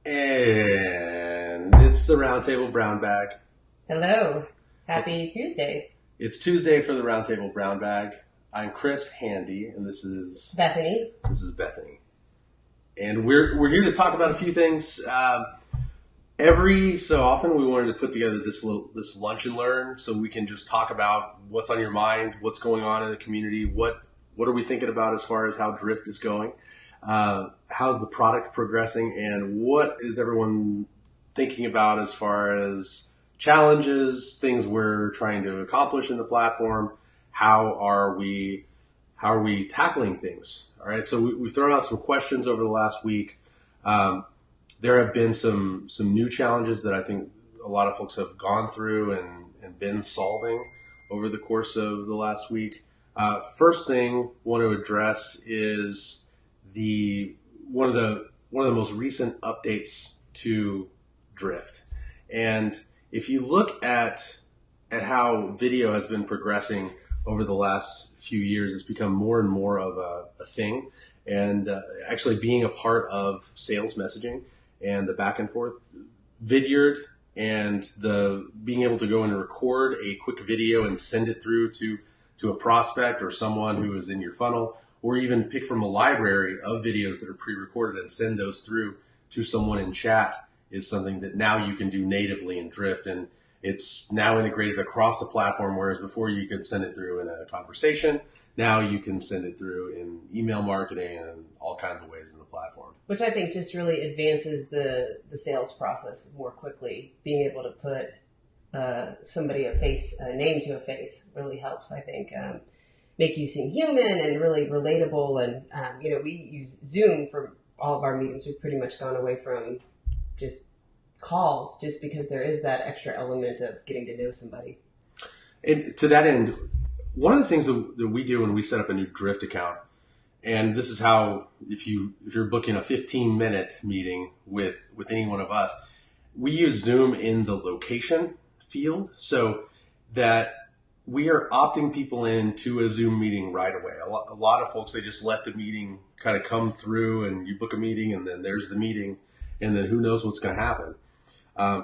And it's the Roundtable Brown Bag. Hello. Happy Tuesday. It's Tuesday for the Roundtable Brown Bag. I'm Chris Handy, and this is Bethany. Bethany. And we're here to talk about a few things. Every so often, we wanted to put together this lunch and learn, so we can just talk about what's on your mind, what's going on in the community, what are we thinking about as far as how Drift is going, how's the product progressing, and what is everyone thinking about as far as challenges, things we're trying to accomplish in the platform. How are we tackling things? All right. So we've thrown out some questions over the last week. There have been some new challenges that I think a lot of folks have gone through and been solving over the course of the last week. First thing I want to address is one of the most recent updates to Drift. And if you look at how video has been progressing over the last few years, it's become more and more of a thing. And actually being a part of sales messaging and the back and forth, Vidyard and the being able to go and record a quick video and send it through to a prospect or someone who is in your funnel, or even pick from a library of videos that are pre-recorded and send those through to someone in chat, is something that now you can do natively in Drift. And it's now integrated across the platform, whereas before you could send it through in a conversation. Now you can send it through in email marketing and all kinds of ways in the platform. Which I think just really advances the sales process more quickly. Being able to put a name to a face really helps, I think. Make you seem human and really relatable. And, we use Zoom for all of our meetings. We've pretty much gone away from just calls just because there is that extra element of getting to know somebody. And to that end, one of the things that we do when we set up a new Drift account, and this is how, if you're booking a 15-minute meeting with any one of us, we use Zoom in the location field so that we are opting people into a Zoom meeting right away. A lot of folks, they just let the meeting kind of come through, and you book a meeting and then there's the meeting, and then who knows what's going to happen.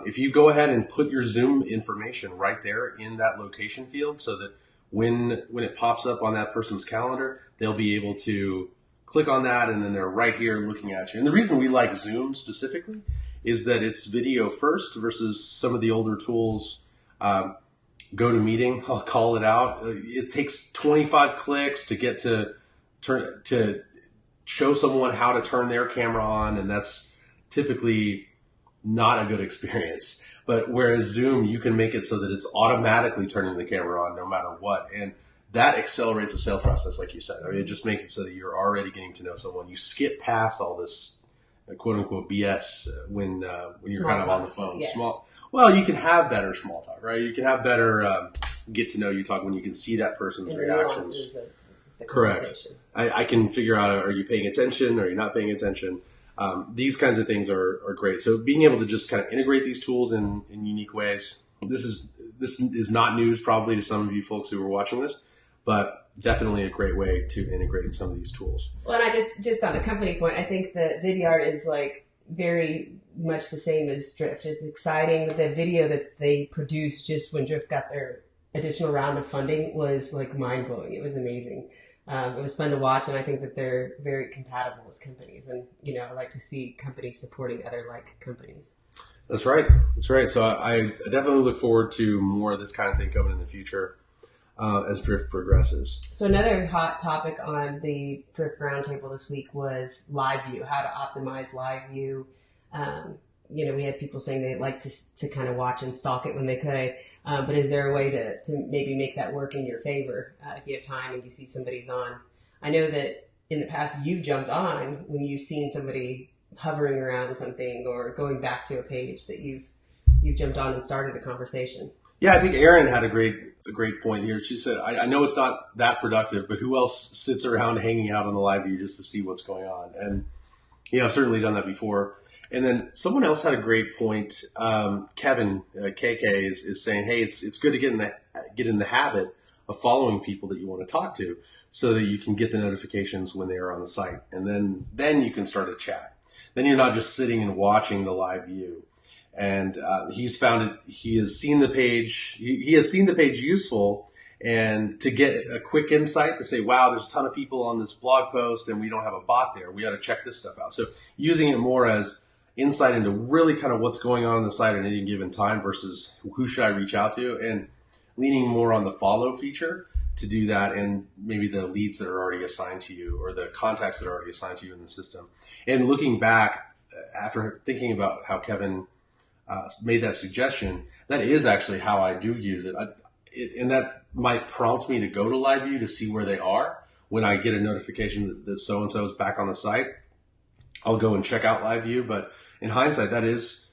If you go ahead and put your Zoom information right there in that location field, so that when it pops up on that person's calendar, they'll be able to click on that, and then they're right here looking at you. And the reason we like Zoom specifically is that it's video first versus some of the older tools. GoToMeeting, I'll call it out. It takes 25 clicks to get to show someone how to turn their camera on, and that's typically not a good experience. But whereas Zoom, you can make it so that it's automatically turning the camera on no matter what. And that accelerates the sales process, like you said. I mean, it just makes it so that you're already getting to know someone. You skip past all this quote unquote BS when you're kind of on the phone. Yes. Well, you can have better small talk, right? You can have better get to know you talk when you can see that person's reactions. Correct. I can figure out, are you paying attention? Are you not paying attention? These kinds of things are great. So being able to just kind of integrate these tools in unique ways. This is not news probably to some of you folks who are watching this, but definitely a great way to integrate some of these tools. Well, and I just on the company point, I think that Vidyard is like very much the same as Drift. It's exciting. The video that they produced just when Drift got their additional round of funding was like mind blowing. It was amazing. It was fun to watch, and I think that they're very compatible as companies. And, I like to see companies supporting other like companies. That's right. So I definitely look forward to more of this kind of thing coming in the future as Drift progresses. So another hot topic on the Drift Roundtable this week was live view, how to optimize live view. We had people saying they'd like to kind of watch and stalk it when they could. But is there a way to maybe make that work in your favor if you have time and you see somebody's on? I know that in the past you've jumped on when you've seen somebody hovering around something or going back to a page that you've jumped on and started a conversation. Yeah, I think Erin had a great point here. She said, I know it's not that productive, but who else sits around hanging out on the live view just to see what's going on? And, I've certainly done that before. And then someone else had a great point. Kevin, KK, is saying, hey, it's good to get in the habit of following people that you want to talk to so that you can get the notifications when they are on the site. And then you can start a chat. then you're not just sitting and watching the live view. And he's found it. He has seen the page. He has seen the page useful, and to get a quick insight to say, "Wow, there's a ton of people on this blog post, and we don't have a bot there. We got to check this stuff out." So using it more as insight into really kind of what's going on the site at any given time versus who should I reach out to, and leaning more on the follow feature to do that, and maybe the leads that are already assigned to you or the contacts that are already assigned to you in the system. And looking back after thinking about how Kevin made that suggestion, that is actually how I do use it. And that might prompt me to go to LiveView to see where they are. When I get a notification that so-and-so is back on the site, I'll go and check out LiveView. But in hindsight, that is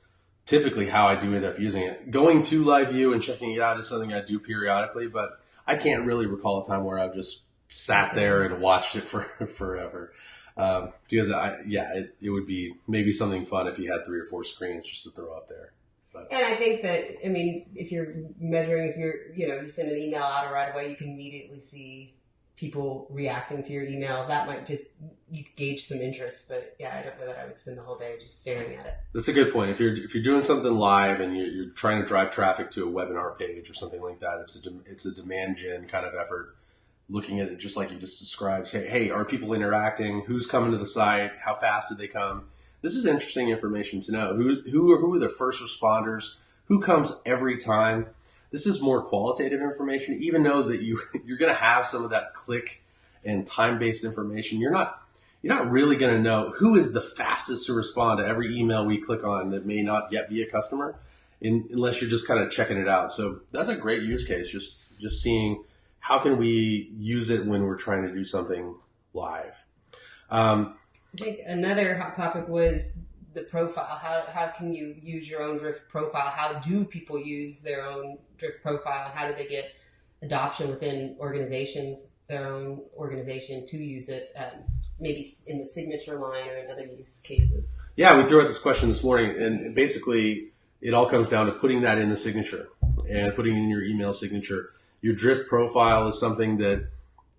typically how I do end up using it. Going to LiveView and checking it out is something I do periodically, but I can't really recall a time where I've just sat there and watched it for forever. Because it would be maybe something fun if you had 3 or 4 screens just to throw up there. But. And I think that, I mean, if you're measuring, if you're, you send an email out right away, you can immediately see people reacting to your email. That might you gauge some interest, but yeah, I don't know that I would spend the whole day just staring at it. That's a good point. If you're doing something live and you're trying to drive traffic to a webinar page or something like that, it's a demand gen kind of effort. Looking at it just like you just described. Hey, are people interacting? Who's coming to the site? How fast did they come? This is interesting information to know. Who are the first responders? Who comes every time? This is more qualitative information, even though that you're going to have some of that click and time-based information. You're not really going to know who is the fastest to respond to every email we click on that may not yet be a customer, unless you're just kind of checking it out. So that's a great use case. Just seeing how can we use it when we're trying to do something live. I think another hot topic was the profile. How can you use your own Drift profile? How do people use their own Drift profile? How do they get adoption within organizations, their own organization, to use it, maybe in the signature line or in other use cases? Yeah, we threw out this question this morning, and basically it all comes down to putting that in the signature and putting it in your email signature. Your Drift profile is something that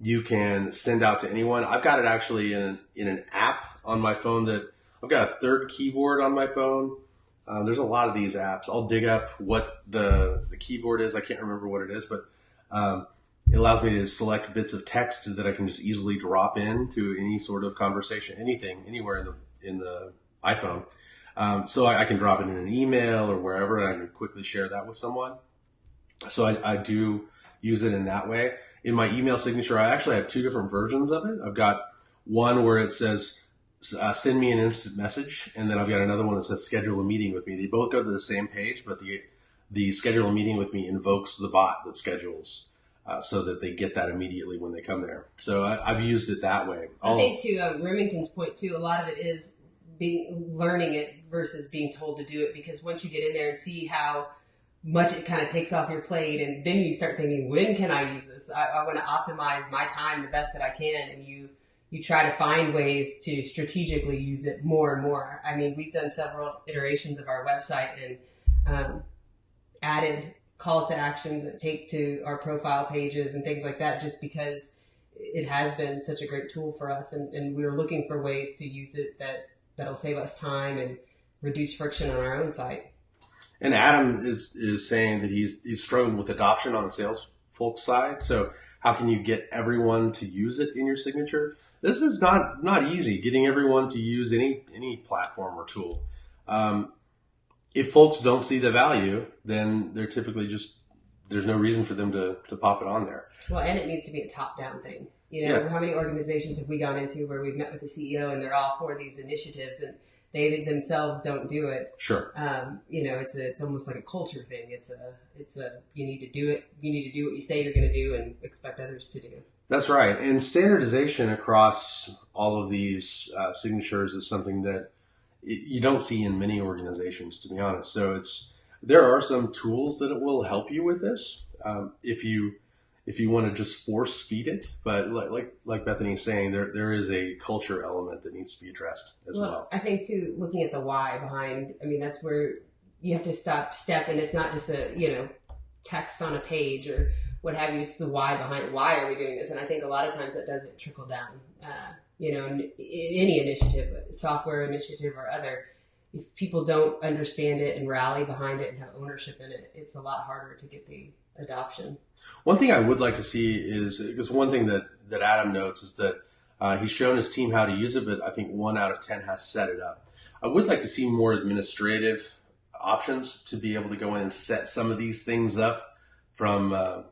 you can send out to anyone. I've got it actually in an app on my phone that I've got a third keyboard on my phone. There's a lot of these apps. I'll dig up what the keyboard is. I can't remember what it is, but it allows me to select bits of text that I can just easily drop into any sort of conversation, anything, anywhere in the iPhone. So I can drop it in an email or wherever, and I can quickly share that with someone. So I do use it in that way. In my email signature, I actually have 2 different versions of it. I've got one where it says, send me an instant message. And then I've got another one that says, schedule a meeting with me. They both go to the same page, but the schedule a meeting with me invokes the bot that schedules so that they get that immediately when they come there. So I've used it that way. I think to Remington's point too, a lot of it is learning it versus being told to do it, because once you get in there and see how much it kind of takes off your plate, and then you start thinking, when can I use this? I want to optimize my time the best that I can, and you try to find ways to strategically use it more and more. I mean, we've done several iterations of our website and added calls to actions that take to our profile pages and things like that, just because it has been such a great tool for us, and we're looking for ways to use it that'll save us time and reduce friction on our own site. And Adam is saying that he's struggling with adoption on the sales folks side. So how can you get everyone to use it in your signature? This is not easy, getting everyone to use any platform or tool. If folks don't see the value, then they're typically there's no reason for them to pop it on there. Well, and it needs to be a top-down thing. How many organizations have we gone into where we've met with the CEO and they're all for these initiatives and they themselves don't do it? Sure. It's almost like a culture thing. It's a you need to do it. You need to do what you say you're going to do and expect others to do. That's right. And standardization across all of these signatures is something that you don't see in many organizations, to be honest. So there are some tools that it will help you with this if you want to just force feed it. But like Bethany's saying, there is a culture element that needs to be addressed as well. I think too, looking at the why behind, that's where you have to step, and it's not just a, text on a page or what have you. It's the why behind why are we doing this? And I think a lot of times that doesn't trickle down any initiative, software initiative or other, if people don't understand it and rally behind it and have ownership in it, it's a lot harder to get the adoption. One thing I would like to see is, because one thing that Adam notes is that he's shown his team how to use it, but I think 1 out of 10 has set it up. I would like to see more administrative options to be able to go in and set some of these things up from an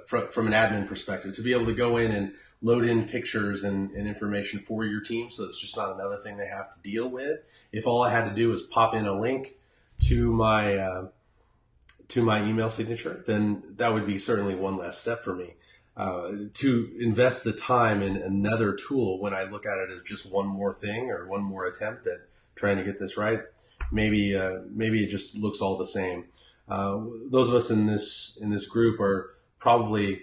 admin perspective, to be able to go in and load in pictures and information for your team, so it's just not another thing they have to deal with. If all I had to do was pop in a link to my email signature, then that would be certainly one less step for me. To invest the time in another tool when I look at it as just one more thing or one more attempt at trying to get this right, maybe it just looks all the same. Those of us in this group are probably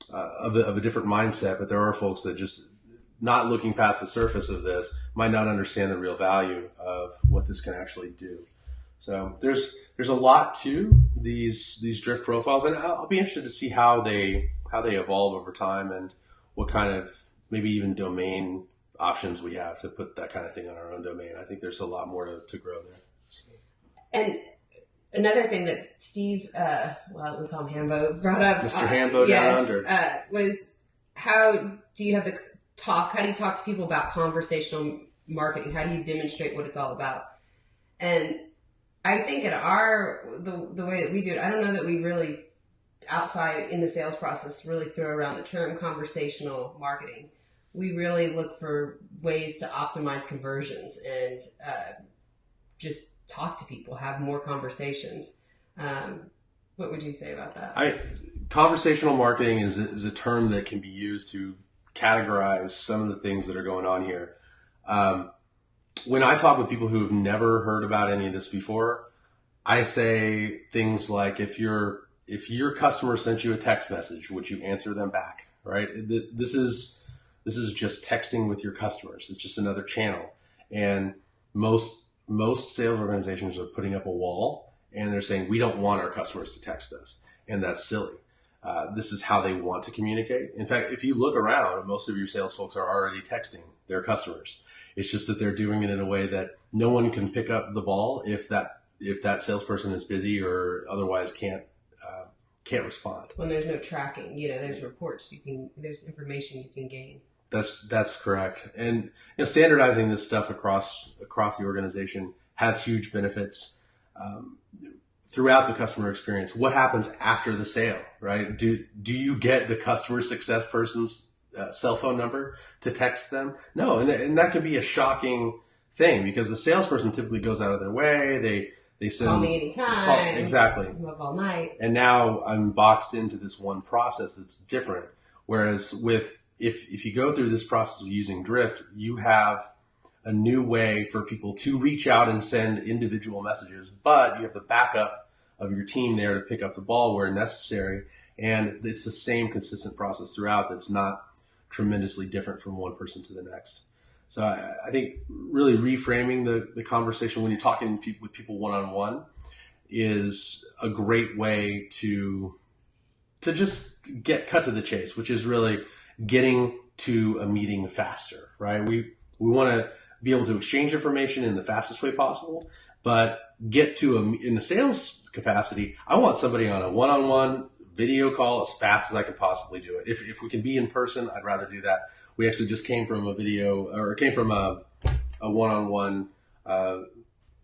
of a different mindset, but there are folks that just, not looking past the surface of this, might not understand the real value of what this can actually do. So there's a lot to these drift profiles, and I'll be interested to see how they evolve over time and what kind of maybe even domain options we have to put that kind of thing on our own domain. I think there's a lot more to grow there. And another thing that Steve, we call him Hambo, brought up, Mr. Hambo, yes, was how do you talk to people about conversational marketing? How do you demonstrate what it's all about? And I think the way that we do it, I don't know that we really, outside in the sales process, really throw around the term conversational marketing. We really look for ways to optimize conversions and just talk to people, have more conversations. What would you say about that? Conversational marketing is a term that can be used to categorize some of the things that are going on here. When I talk with people who have never heard about any of this before, I say things like, if your customer sent you a text message, would you answer them back? Right? This is just texting with your customers. It's just another channel. And most sales organizations are putting up a wall and they're saying, we don't want our customers to text us. And that's silly. This is how they want to communicate. In fact, if you look around, most of your sales folks are already texting their customers. It's just that they're doing it in a way that no one can pick up the ball if that salesperson is busy or otherwise can't respond. When there's no tracking, there's reports there's information you can gain. That's correct. And standardizing this stuff across the organization has huge benefits throughout the customer experience. What happens after the sale, right? Do you get the customer success person's cell phone number to text them? No, and that could be a shocking thing, because the salesperson typically goes out of their way. They send, call me anytime. Exactly. I'm up all night. And now I'm boxed into this one process that's different. Whereas if you go through this process of using Drift, you have a new way for people to reach out and send individual messages, but you have the backup of your team there to pick up the ball where necessary. And it's the same consistent process throughout that's not tremendously different from one person to the next. So I think really reframing the conversation when you're talking with people one-on-one is a great way to just cut to the chase, which is really getting to a meeting faster, right? We want to be able to exchange information in the fastest way possible, but get to in the sales capacity, I want somebody on a one-on-one video call as fast as I can possibly do it. If we can be in person, I'd rather do that. We actually just came from a one-on-one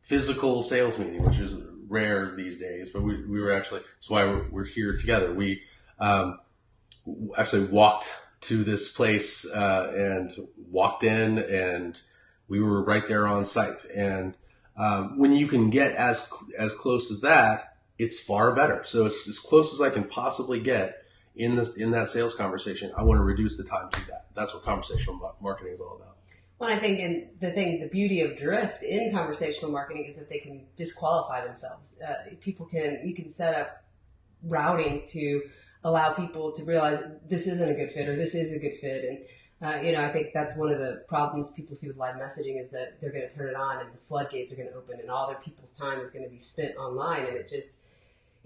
physical sales meeting, which is rare these days, but we were actually, that's why we're here together. We actually walked to this place and walked in, and we were right there on site. And when you can get as close as that, it's far better. So it's as close as I can possibly get in that sales conversation. I want to reduce the time to that. That's what conversational marketing is all about. Well, I think the beauty of Drift in conversational marketing is that they can disqualify themselves. You can set up routing to allow people to realize this isn't a good fit or this is a good fit. And, I think that's one of the problems people see with live messaging is that they're going to turn it on and the floodgates are going to open and all their people's time is going to be spent online. And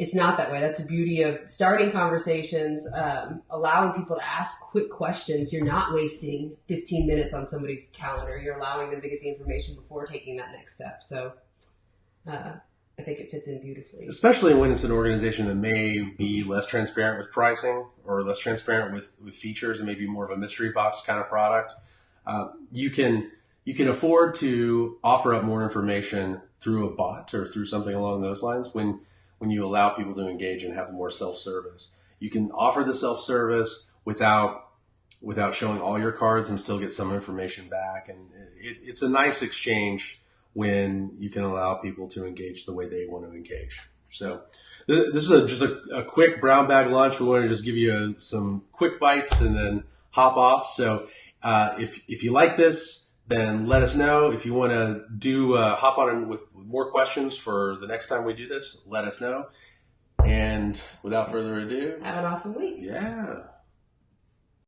it's not that way. That's the beauty of starting conversations, allowing people to ask quick questions. You're not wasting 15 minutes on somebody's calendar. You're allowing them to get the information before taking that next step. So I think it fits in beautifully. Especially when it's an organization that may be less transparent with pricing or less transparent with features and maybe more of a mystery box kind of product. You can afford to offer up more information through a bot or through something along those lines when you allow people to engage and have more self-service. You can offer the self-service without showing all your cards and still get some information back. And it's a nice exchange when you can allow people to engage the way they want to engage. So this is just a quick brown bag lunch. We want to just give you some quick bites and then hop off. So if you like this, then let us know. If you want to hop on with more questions for the next time we do this, let us know. And without further ado, have an awesome week. Yeah.